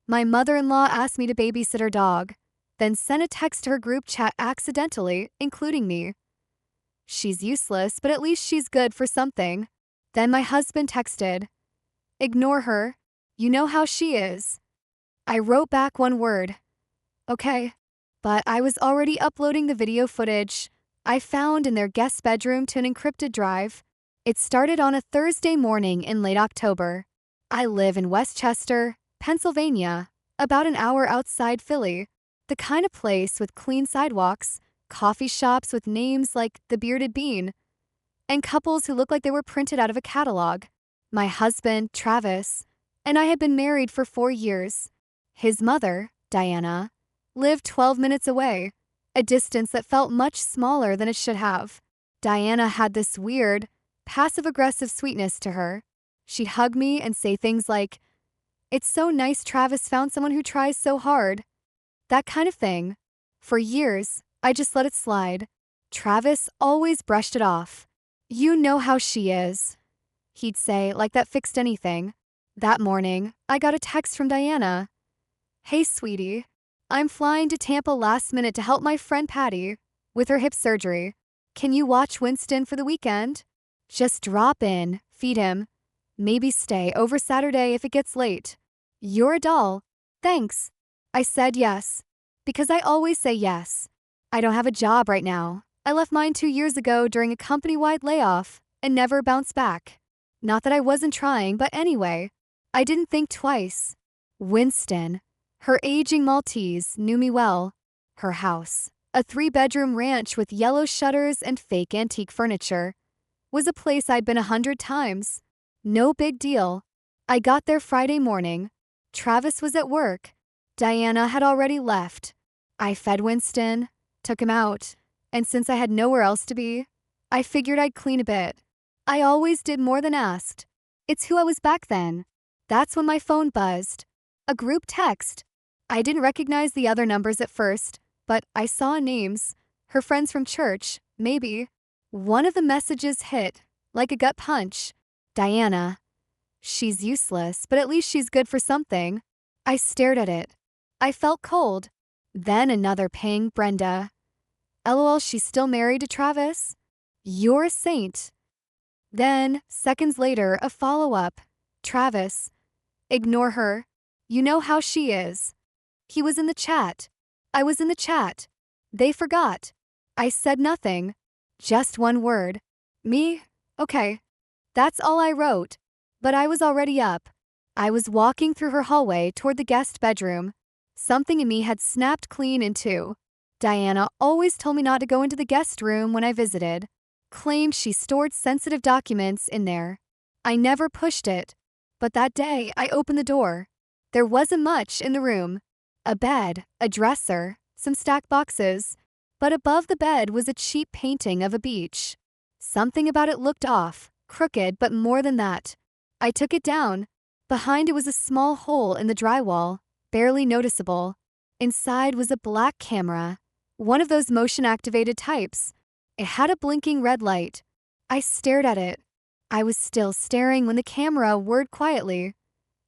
My mother-in-law asked me to babysit her dog, then sent a text to her group chat accidentally, including me. She's useless, but at least she's good for something. Then my husband texted, "Ignore her. You know how she is." I wrote back one word, "Okay." But I was already uploading the video footage I found in their guest bedroom to an encrypted drive. It started on a Thursday morning in late October. I live in Westchester, Pennsylvania, about an hour outside Philly, the kind of place with clean sidewalks, coffee shops with names like the Bearded Bean, and couples who look like they were printed out of a catalog. My husband, Travis, and I had been married for 4 years. His mother, Diana, lived 12 minutes away, a distance that felt much smaller than it should have. Diana had this weird, passive-aggressive sweetness to her. She'd hug me and say things like, "It's so nice Travis found someone who tries so hard." That kind of thing. For years, I just let it slide. Travis always brushed it off. "You know how she is," he'd say, like that fixed anything. That morning, I got a text from Diana. "Hey, sweetie. I'm flying to Tampa last minute to help my friend Patty with her hip surgery. Can you watch Winston for the weekend? Just drop in, feed him. Maybe stay over Saturday if it gets late. You're a doll. Thanks." I said yes, because I always say yes. I don't have a job right now. I left mine 2 years ago during a company-wide layoff and never bounced back. Not that I wasn't trying, but anyway, I didn't think twice. Winston, her aging Maltese, knew me well. Her house, a 3-bedroom ranch with yellow shutters and fake antique furniture, was a place I'd been 100 times. No big deal. I got there Friday morning. Travis was at work. Diana had already left. I fed Winston, took him out, and since I had nowhere else to be, I figured I'd clean a bit. I always did more than asked. It's who I was back then. That's when my phone buzzed. A group text. I didn't recognize the other numbers at first, but I saw names. Her friends from church, maybe. One of the messages hit, like a gut punch. Diana. She's useless, but at least she's good for something. I stared at it. I felt cold. Then another ping, Brenda. LOL, she's still married to Travis? You're a saint. Then, seconds later, a follow-up. Travis. Ignore her. You know how she is. He was in the chat. I was in the chat. They forgot. I said nothing. Just one word. Me? Okay. That's all I wrote. But I was already up. I was walking through her hallway toward the guest bedroom. Something in me had snapped clean in two. Diana always told me not to go into the guest room when I visited. Claimed she stored sensitive documents in there. I never pushed it. But that day, I opened the door. There wasn't much in the room. A bed, a dresser, some stacked boxes. But above the bed was a cheap painting of a beach. Something about it looked off, crooked, but more than that. I took it down. Behind it was a small hole in the drywall, barely noticeable. Inside was a black camera, one of those motion-activated types. It had a blinking red light. I stared at it. I was still staring when the camera whirred quietly.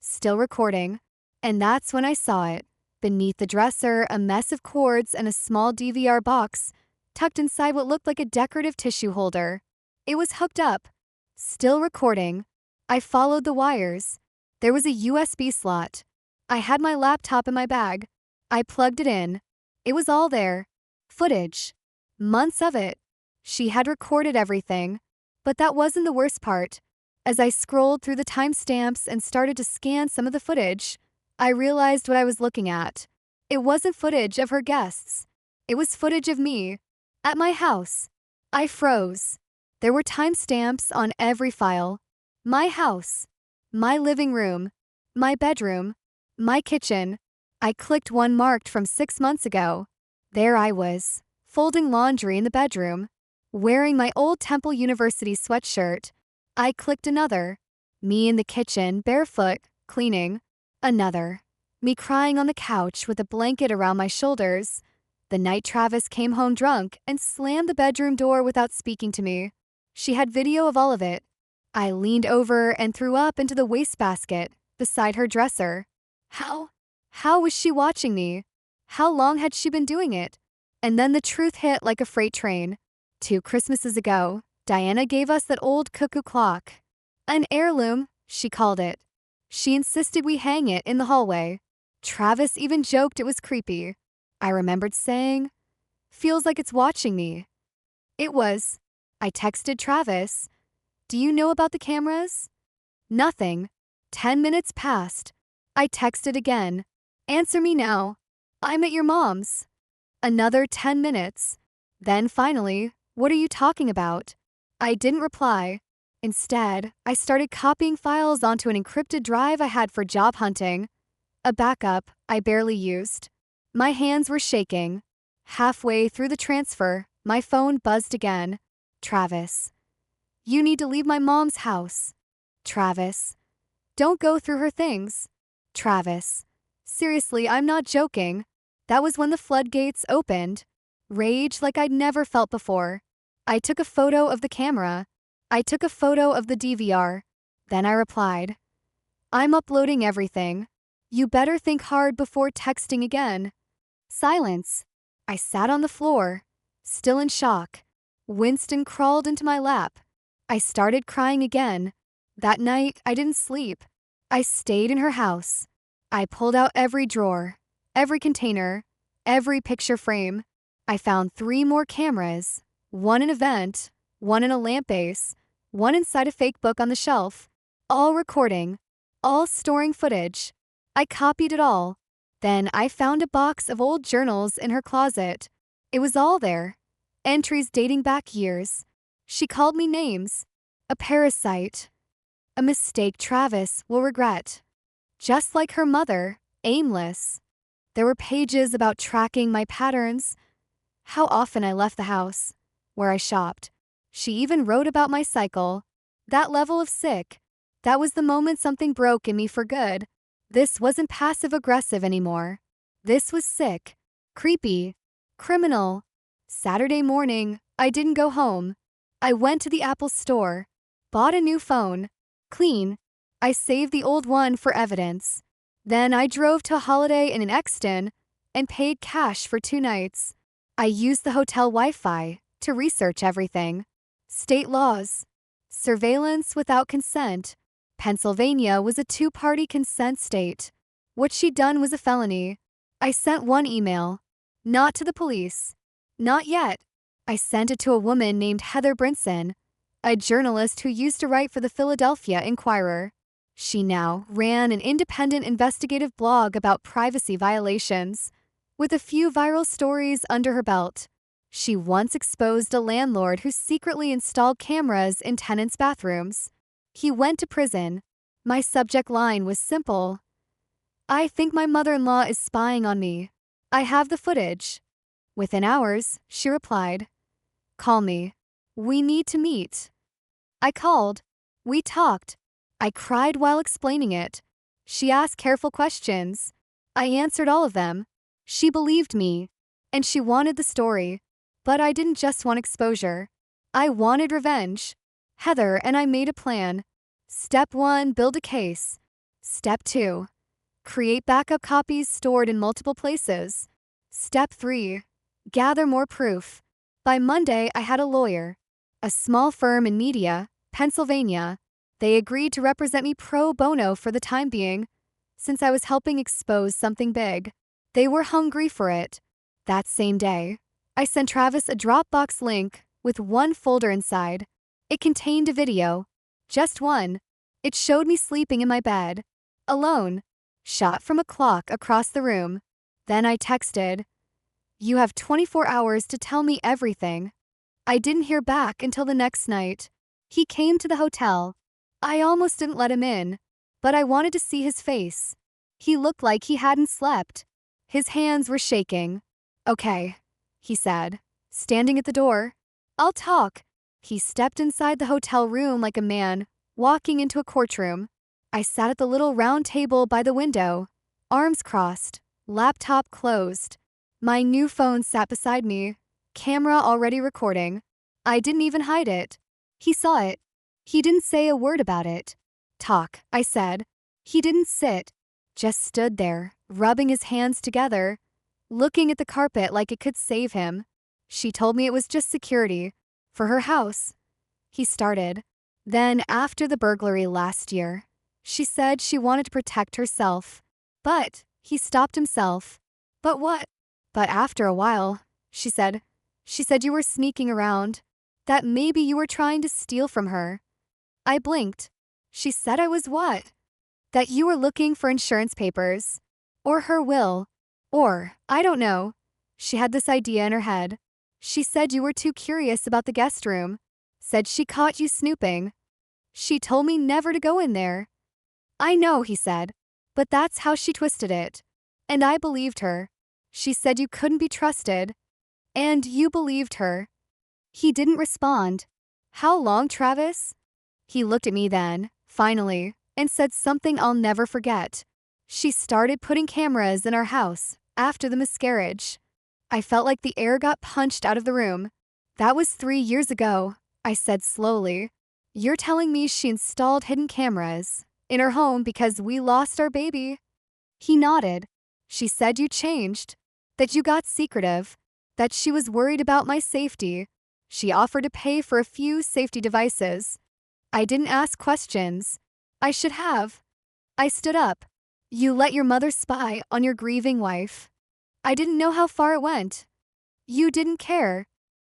Still recording. And that's when I saw it. Beneath the dresser, a mess of cords and a small DVR box, tucked inside what looked like a decorative tissue holder. It was hooked up. Still recording. I followed the wires. There was a USB slot. I had my laptop in my bag. I plugged it in. It was all there. Footage. Months of it. She had recorded everything. But that wasn't the worst part. As I scrolled through the timestamps and started to scan some of the footage, I realized what I was looking at. It wasn't footage of her guests. It was footage of me. At my house. I froze. There were timestamps on every file. My house. My living room. My bedroom. My kitchen. I clicked one marked from 6 months ago. There I was, folding laundry in the bedroom, wearing my old Temple University sweatshirt. I clicked another. Me in the kitchen, barefoot, cleaning. Another. Me crying on the couch with a blanket around my shoulders. The night Travis came home drunk and slammed the bedroom door without speaking to me. She had video of all of it. I leaned over and threw up into the wastebasket beside her dresser. How How was she watching me? How long had she been doing it? And then the truth hit like a freight train. 2 Christmases ago, Diana gave us that old cuckoo clock. An heirloom, she called it. She insisted we hang it in the hallway. Travis even joked it was creepy. I remembered saying, "Feels like it's watching me." It was. I texted Travis, "Do you know about the cameras?" Nothing. 10 minutes passed. I texted again. "Answer me now. I'm at your mom's." Another 10 minutes. Then finally, "What are you talking about?" I didn't reply. Instead, I started copying files onto an encrypted drive I had for job hunting, a backup I barely used. My hands were shaking. Halfway through the transfer, my phone buzzed again. Travis. "You need to leave my mom's house." Travis. "Don't go through her things." Travis. "Seriously, I'm not joking." That was when the floodgates opened. Rage like I'd never felt before. I took a photo of the camera. I took a photo of the DVR. Then I replied, "I'm uploading everything. You better think hard before texting again." Silence. I sat on the floor, still in shock. Winston crawled into my lap. I started crying again. That night, I didn't sleep. I stayed in her house. I pulled out every drawer, every container, every picture frame. I found 3 more cameras, one in a vent, one in a lamp base, one inside a fake book on the shelf, all recording, all storing footage. I copied it all. Then I found a box of old journals in her closet. It was all there. Entries dating back years. She called me names. A parasite. A mistake Travis will regret. Just like her mother, aimless. There were pages about tracking my patterns, how often I left the house, where I shopped. She even wrote about my cycle. That level of sick. That was the moment something broke in me for good. This wasn't passive-aggressive anymore. This was sick, creepy, criminal. Saturday morning, I didn't go home. I went to the Apple store, bought a new phone. Clean. I saved the old one for evidence. Then I drove to a Holiday Inn in Exton and paid cash for 2 nights. I used the hotel Wi-Fi to research everything. State laws. Surveillance without consent. Pennsylvania was a 2-party consent state. What she'd done was a felony. I sent one email. Not to the police. Not yet. I sent it to a woman named Heather Brinson, a journalist who used to write for the Philadelphia Inquirer. She now ran an independent investigative blog about privacy violations, with a few viral stories under her belt. She once exposed a landlord who secretly installed cameras in tenants' bathrooms. He went to prison. My subject line was simple. "I think my mother-in-law is spying on me. I have the footage." Within hours, she replied, "Call me. We need to meet." I called. We talked. I cried while explaining it. She asked careful questions. I answered all of them. She believed me. And she wanted the story. But I didn't just want exposure. I wanted revenge. Heather and I made a plan. Step 1, build a case. Step 2, create backup copies stored in multiple places. Step 3, gather more proof. By Monday, I had a lawyer. A small firm in Media, Pennsylvania. They agreed to represent me pro bono for the time being, since I was helping expose something big. They were hungry for it. That same day, I sent Travis a Dropbox link with one folder inside. It contained a video. Just one. It showed me sleeping in my bed, alone, shot from a clock across the room. Then I texted, "You have 24 hours to tell me everything." I didn't hear back until the next night. He came to the hotel. I almost didn't let him in, but I wanted to see his face. He looked like he hadn't slept. His hands were shaking. "Okay," he said, standing at the door. "I'll talk." He stepped inside the hotel room like a man walking into a courtroom. I sat at the little round table by the window, arms crossed, laptop closed. My new phone sat beside me, camera already recording. I didn't even hide it. He saw it. He didn't say a word about it. "Talk," I said. He didn't sit. just stood there, rubbing his hands together, looking at the carpet like it could save him. She told me it was just security. For her house. He started. Then, after the burglary last year, she said she wanted to protect herself. But, he stopped himself. But what? But after a while, she said you were sneaking around. That maybe you were trying to steal from her. I blinked. She said I was what? That you were looking for insurance papers. Or her will. Or, I don't know. She had this idea in her head. She said you were too curious about the guest room. Said she caught you snooping. She told me never to go in there. I know, he said. But that's how she twisted it. And I believed her. She said you couldn't be trusted. And you believed her. He didn't respond. How long, Travis? He looked at me then, finally, and said something I'll never forget. She started putting cameras in our house after the miscarriage. I felt like the air got punched out of the room. That was 3 years ago, I said slowly. You're telling me she installed hidden cameras in her home because we lost our baby? He nodded. She said you changed, that you got secretive, that she was worried about my safety. She offered to pay for a few safety devices. I didn't ask questions. I should have. I stood up. You let your mother spy on your grieving wife. I didn't know how far it went. You didn't care.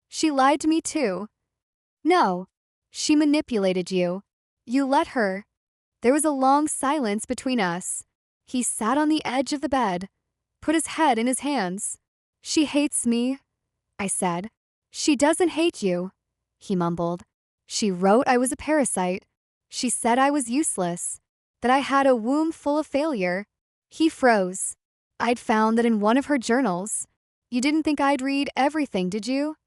She lied to me too. No. She manipulated you. You let her. There was a long silence between us. He sat on the edge of the bed, put his head in his hands. She hates me, I said. She doesn't hate you, he mumbled. She wrote I was a parasite. She said I was useless, that I had a womb full of failure. He froze. I'd found that in one of her journals. You didn't think I'd read everything, did you?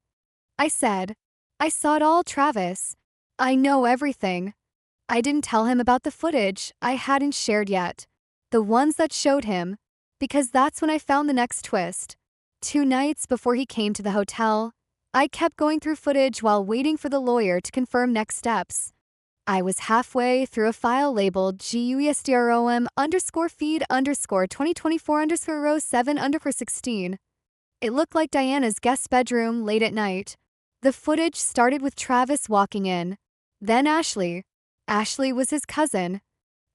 I said. I saw it all, Travis. I know everything. I didn't tell him about the footage I hadn't shared yet. The ones that showed him, because that's when I found the next twist. 2 nights before he came to the hotel, I kept going through footage while waiting for the lawyer to confirm next steps. I was halfway through a file labeled GUESDROM_feed_2024_row7_16. It looked like Diana's guest bedroom late at night. The footage started with Travis walking in. Then Ashley. Ashley was his cousin.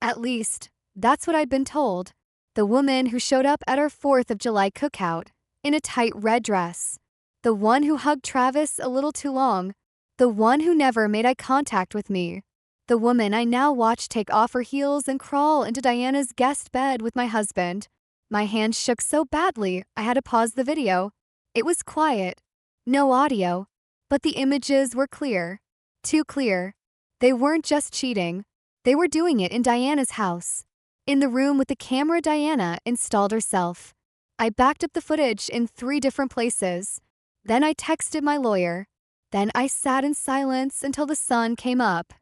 At least, that's what I'd been told. The woman who showed up at our 4th of July cookout, in a tight red dress. The one who hugged Travis a little too long. The one who never made eye contact with me. The woman I now watched take off her heels and crawl into Diana's guest bed with my husband. My hands shook so badly I had to pause the video. It was quiet. No audio. But the images were clear. Too clear. They weren't just cheating. They were doing it in Diana's house. In the room with the camera Diana installed herself. I backed up the footage in 3 different places. Then I texted my lawyer. Then I sat in silence until the sun came up.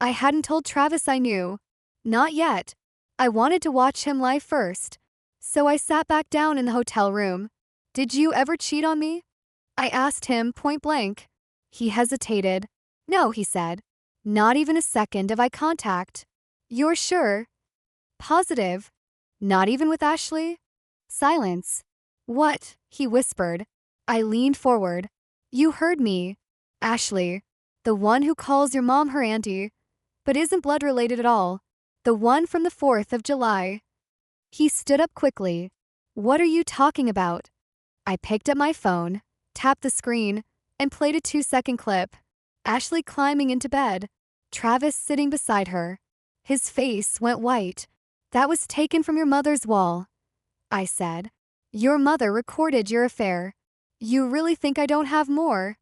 I hadn't told Travis I knew. Not yet. I wanted to watch him lie first. So I sat back down in the hotel room. Did you ever cheat on me? I asked him point blank. He hesitated. No, he said. Not even a second of eye contact. You're sure? Positive. Not even with Ashley? Silence. What? He whispered. I leaned forward. You heard me. Ashley. The one who calls your mom her auntie, but isn't blood related at all. The one from the 4th of July. He stood up quickly. What are you talking about? I picked up my phone, tapped the screen, and played a 2-second clip. Ashley climbing into bed. Travis sitting beside her. His face went white. That was taken from your mother's wall. I said. Your mother recorded your affair. You really think I don't have more?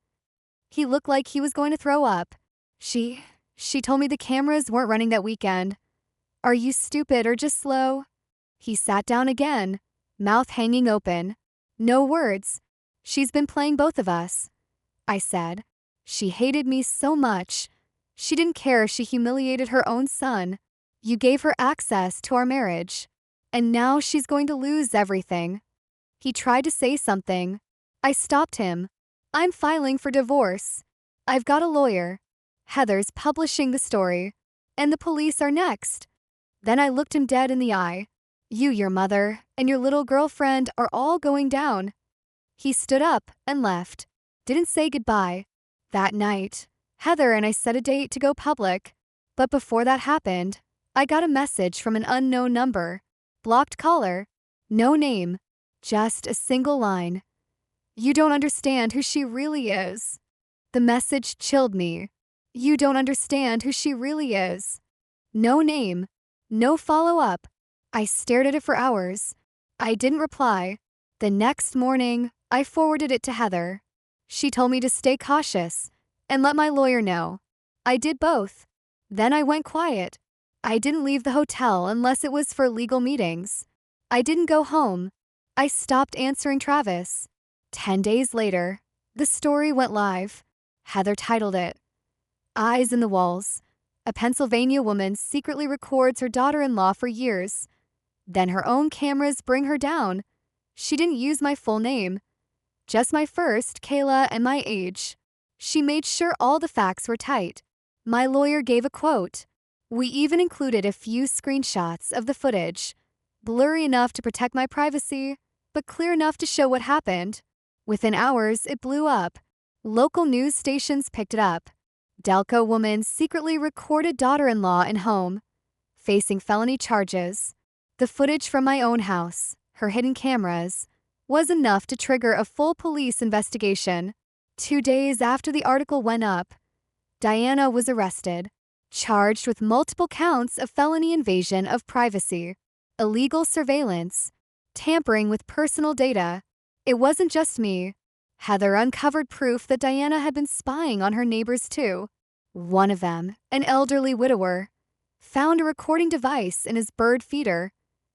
He looked like he was going to throw up. She told me the cameras weren't running that weekend. Are you stupid or just slow? He sat down again, mouth hanging open. No words. She's been playing both of us. I said. She hated me so much. She didn't care if she humiliated her own son. You gave her access to our marriage. And now she's going to lose everything. He tried to say something. I stopped him. I'm filing for divorce. I've got a lawyer. Heather's publishing the story. And the police are next. Then I looked him dead in the eye. You, your mother, and your little girlfriend are all going down." He stood up and left. Didn't say goodbye. That night, Heather and I set a date to go public. But before that happened, I got a message from an unknown number. Blocked caller. No name. Just a single line. "You don't understand who she really is." The message chilled me. You don't understand who she really is. No name. No follow-up. I stared at it for hours. I didn't reply. The next morning, I forwarded it to Heather. She told me to stay cautious and let my lawyer know. I did both. Then I went quiet. I didn't leave the hotel unless it was for legal meetings. I didn't go home. I stopped answering Travis. 10 days later, the story went live. Heather titled it, "Eyes in the Walls." A Pennsylvania woman secretly records her daughter-in-law for years. Then her own cameras bring her down. She didn't use my full name. Just my first, Kayla, and my age. She made sure all the facts were tight. My lawyer gave a quote. We even included a few screenshots of the footage. Blurry enough to protect my privacy, but clear enough to show what happened. Within hours, it blew up. Local news stations picked it up. Delco woman secretly recorded daughter-in-law in home, facing felony charges. The footage from my own house, her hidden cameras, was enough to trigger a full police investigation. 2 days after the article went up, Diana was arrested, charged with multiple counts of felony invasion of privacy, illegal surveillance, tampering with personal data. It wasn't just me. Heather uncovered proof that Diana had been spying on her neighbors too. One of them, an elderly widower, found a recording device in his bird feeder,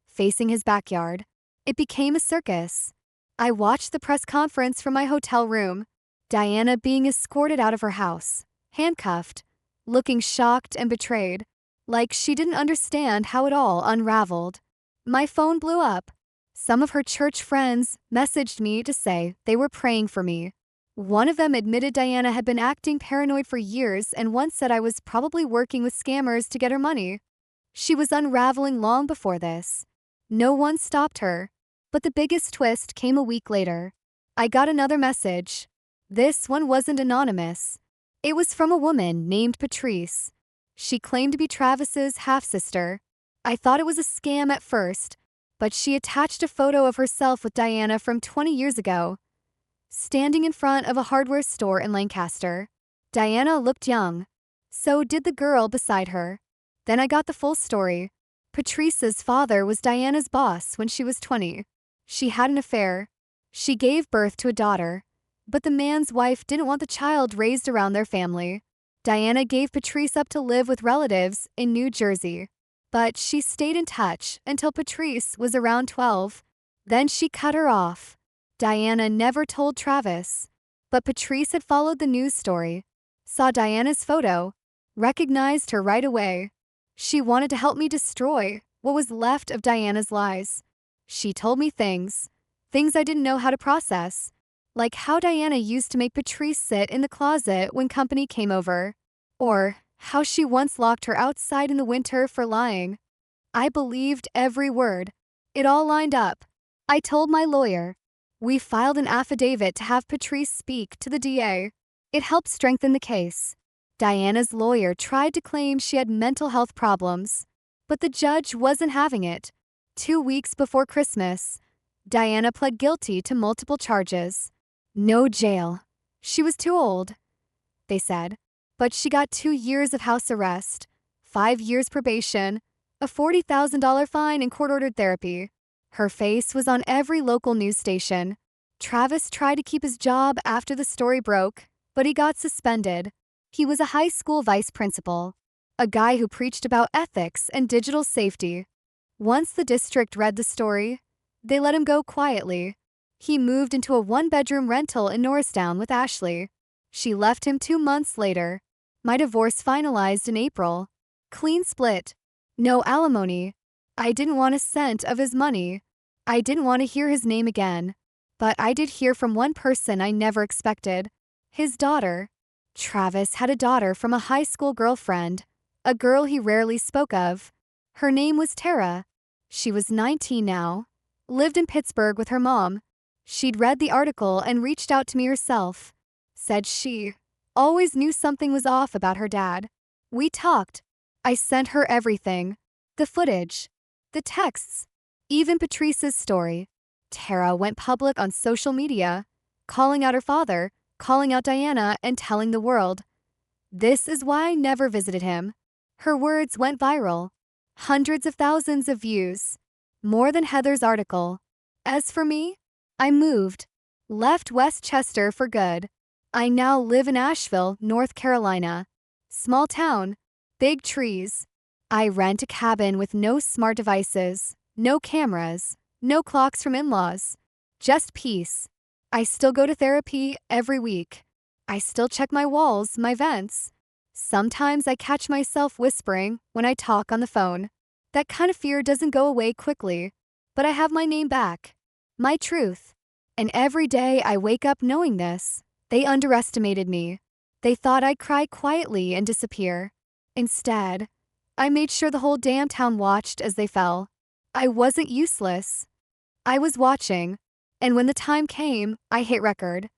facing his backyard. It became a circus. I watched the press conference from my hotel room, Diana being escorted out of her house, handcuffed, looking shocked and betrayed, like she didn't understand how it all unraveled. My phone blew up. Some of her church friends messaged me to say they were praying for me. One of them admitted Diana had been acting paranoid for years and once said I was probably working with scammers to get her money. She was unraveling long before this. No one stopped her. But the biggest twist came a week later. I got another message. This one wasn't anonymous. It was from a woman named Patrice. She claimed to be Travis's half-sister. I thought it was a scam at first, but she attached a photo of herself with Diana from 20 years ago, standing in front of a hardware store in Lancaster. Diana looked young. So did the girl beside her. Then I got the full story. Patrice's father was Diana's boss when she was 20. She had an affair. She gave birth to a daughter, but the man's wife didn't want the child raised around their family. Diana gave Patrice up to live with relatives in New Jersey, but she stayed in touch until Patrice was around 12. Then she cut her off. Diana never told Travis, but Patrice had followed the news story, saw Diana's photo, recognized her right away. She wanted to help me destroy what was left of Diana's lies. She told me things I didn't know how to process, like how Diana used to make Patrice sit in the closet when company came over, or how she once locked her outside in the winter for lying. I believed every word. It all lined up. I told my lawyer. We filed an affidavit to have Patrice speak to the DA. It helped strengthen the case. Diana's lawyer tried to claim she had mental health problems, but the judge wasn't having it. 2 weeks before Christmas, Diana pled guilty to multiple charges. No jail. She was too old, they said. But she got 2 years of house arrest, 5 years probation, a $40,000 fine and court-ordered therapy. Her face was on every local news station. Travis tried to keep his job after the story broke, but he got suspended. He was a high school vice principal, a guy who preached about ethics and digital safety. Once the district read the story, they let him go quietly. He moved into a 1-bedroom rental in Norristown with Ashley. She left him 2 months later. My divorce finalized in April. Clean split. No alimony. I didn't want a cent of his money. I didn't want to hear his name again. But I did hear from one person I never expected. His daughter. Travis had a daughter from a high school girlfriend, a girl he rarely spoke of. Her name was Tara. She was 19 now, lived in Pittsburgh with her mom. She'd read the article and reached out to me herself. Said she always knew something was off about her dad. We talked. I sent her everything. The footage, the texts, even Patrice's story. Tara went public on social media, calling out her father, calling out Diana, and telling the world. This is why I never visited him. Her words went viral. Hundreds of thousands of views. More than Heather's article. As for me, I moved. Left Westchester for good. I now live in Asheville, North Carolina. Small town. Big trees. I rent a cabin with no smart devices, no cameras, no clocks from in-laws. Just peace. I still go to therapy every week. I still check my walls, my vents. Sometimes I catch myself whispering when I talk on the phone. That kind of fear doesn't go away quickly, but I have my name back. My truth. And every day I wake up knowing this. They underestimated me. They thought I'd cry quietly and disappear. Instead, I made sure the whole damn town watched as they fell. I wasn't useless. I was watching. And when the time came, I hit record.